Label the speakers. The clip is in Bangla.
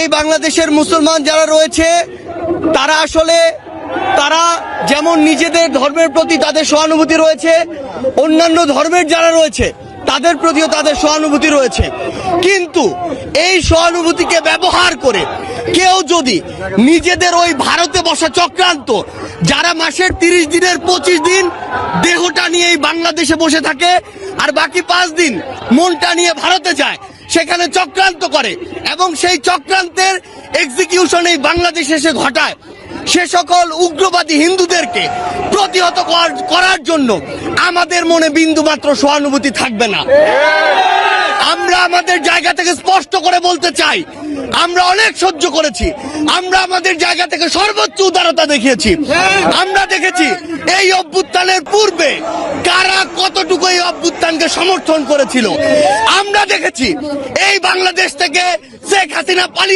Speaker 1: এই বাংলাদেশের মুসলমান যারা রয়েছে তারা আসলে তারা যেমন নিজেদের ধর্মের প্রতি তাদের সহানুভূতি রয়েছে, অন্যান্য ধর্মের যারা রয়েছে তাদের প্রতিও তাদের সহানুভূতি রয়েছে। কিন্তু এই সহানুভূতিকে ব্যবহার করে কেউ যদি নিজেদের ওই ভারতে বসা চক্রান্ত, যারা মাসের 30 দিনের 25 দিন দেহটা নিয়ে এই বাংলাদেশে বসে থাকে আর বাকি 5 দিন মনটা নিয়ে ভারতে যায়, সেখানে চক্রান্ত করে এবং সেই চক্রান্তের এক্সিকিউশন এই বাংলাদেশে এসে ঘটায়, সে সকল উগ্রবাদী হিন্দুদেরকে প্রতিহত করার জন্য আমাদের মনে বিন্দুমাত্র সহানুভূতি থাকবে না। আমরা আমাদের জায়গা থেকে স্পষ্ট করে বলতে চাই, আমরা অনেক সহ্য করেছি, আমরা আমাদের জায়গা থেকে সর্বোচ্চ উদারতা দেখিয়েছি। আমরা দেখেছি এই অভ্যুত্থানের পূর্বে কারা কতটুকু এই অভ্যুত্থানকে সমর্থন করেছিল। আমরা দেখেছি এই বাংলাদেশ থেকে শেখ হাসিনা পালিয়ে